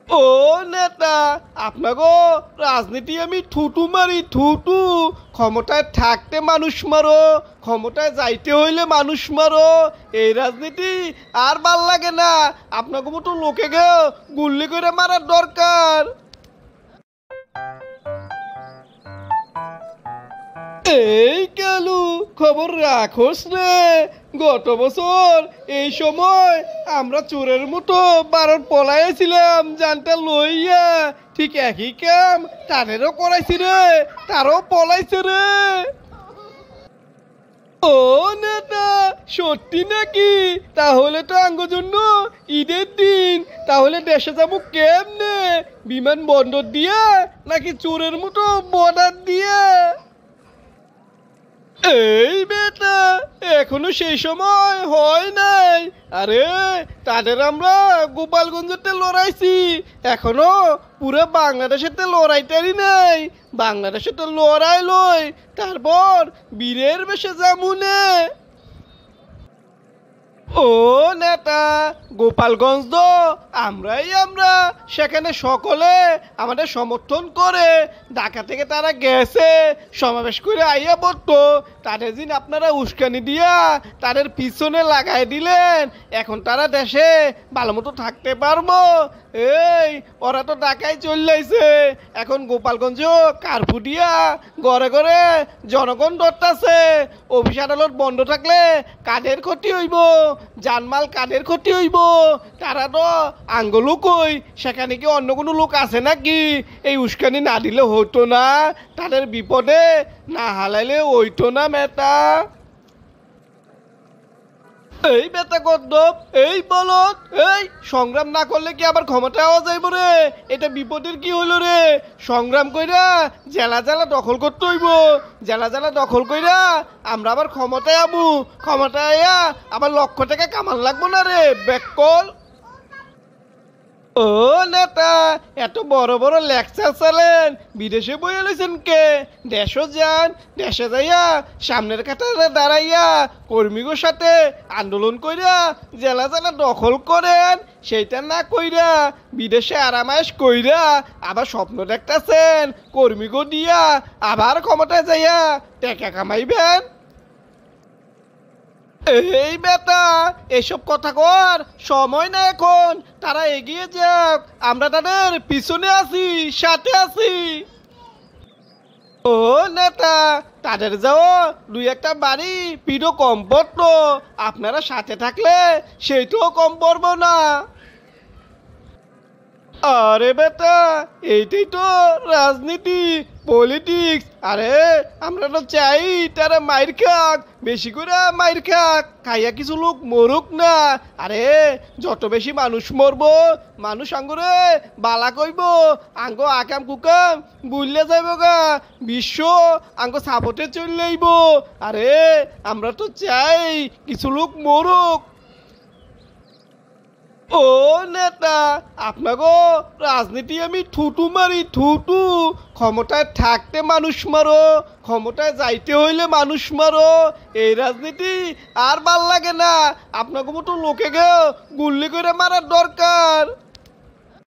ও নেতা, আপনাগো রাজনীতি আমি থুতু মারি থুতু। ক্ষমতায় থাকতে মানুষ মারো, ক্ষমতায় যাইতে হইলে মানুষ মারো। এই রাজনীতি আর ভাল লাগে না। আপনাকে মতো লোকে গে গুল্লি করে মারার দরকার। এই কালু, খবর রাখোস রে। গত বছর এই সময় আমরা চোরের মতো ভারত পলাইছিলাম জানটা লইয়া। ঠিক একই কাম তাদেরও করাইছি রে, তারও পলাইছে রে। ও নেতা, সত্যি নাকি? তাহলে তো আঙ্গ জন্য ঈদের দিন। তাহলে দেশে যাবো কেমনে? বিমান বন্দর দিয়া নাকি চোরের মতো বর্ডার দিয়া? এই বেটা, এখনো সেই সময় হয় নাই। আরে, তাদের আমরা গোপালগঞ্জেতে লড়াইছি, এখনো পুরো বাংলাদেশেতে লড়াইটারই নাই। বাংলাদেশেতে লড়াই লই, তারপর বীরের বেশে যামুনে। ও নেতা, গোপালগঞ্জ তো আমরা সেখানে সকলে আমাদের সমর্থন করে। ঢাকা থেকে তারা গেছে, সমাবেশ করে আইয়া পড়তো। তাদের দিন আপনারা উস্কানি দিয়া তাদের পিছনে লাগাই দিলেন। এখন তারা দেশে ভালো মতো থাকতে পারবো? এই, ওরা তো ঢাকায় চললাইছে। এখন গোপালগঞ্জ কারফু দিয়া ঘরে ঘরে জনগণ ধরতাছে। অফিস আদালত বন্ধ থাকলে কাদের ক্ষতি হইব? জানমাল কাদের ক্ষতি হইব? তারা তো আঙ্গ লোক কই, সেখানে কি অন্য কোনো লোক আছে নাকি? এই উস্কানি না দিলে হইতো না? তাদের বিপদে না হালাইলে হইতো না মেটা? এই বেটা গদ্দপ, এই বলত, এই সংগ্রাম না করলে কি আবার ক্ষমতা হওয়া যাইব রে? এটা বিপদের কি হইল রে? সংগ্রাম কইরা জেলা জেলা দখল করতে হইব। জেলা জেলা দখল কইরা আমরা আবার ক্ষমতায় আমু। ক্ষমতায় আইয়া আবার লক্ষ টাকা কামান লাগবো না রে বেককল। ও নেতা, এত বড় বড় লেকচার চালেন, বিদেশে বই এলেছেন কে? দেশও যান, দেশে যাইয়া সামনের কাতারে দাঁড়াইয়া কর্মীগোর সাথে আন্দোলন কইরা জেলা জেলা দখল করেন। সেইটা না কইরা বিদেশে আরামায়েশ কইরা আবার স্বপ্ন দেখতেছেন কর্মীগো দিয়া আবার ক্ষমতায় যাইয়া টাকা কামাইবেন। এই বেটা, এসব কথা কর সময় না এখন। তারা এগিয়ে যাক, আমরা তাদের পিছনে আছি, সাথে আছি। ও নেতা, তাদের যাও দুই একটা বাড়ি পিঠও কম পড়তো। আপনারা সাথে থাকলে সেইটাও কম পড়বো না। আরে বেটা, এইটাই তো রাজনীতি, পলিটিক্স। আরে, আমরা তো চাই তারা মাইর খাক, বেশি করে মাইর খাক, খাইয়া কিছু লোক মরুক না। আরে, যত বেশি মানুষ মরবো, মানুষ আঙ্গুরে বালা কইব, আঙ্গ আকাম কুকাম বুললে যাইব গা, বিশ্ব আঙ্গ সাপোর্টে চললেইব। আরে, আমরা তো চাই কিছু লোক মরুক। ও নেতা, আপনাগো রাজনীতি আমি থুতু মারি থুতু। ক্ষমতায় থাকতে মানুষ মারো, ক্ষমতায় যাইতে হইলে মানুষ মারো। এই রাজনীতি আর ভাল লাগে না। আপনাকে মতো লোকে গে গুল্লি করে মারার দরকার।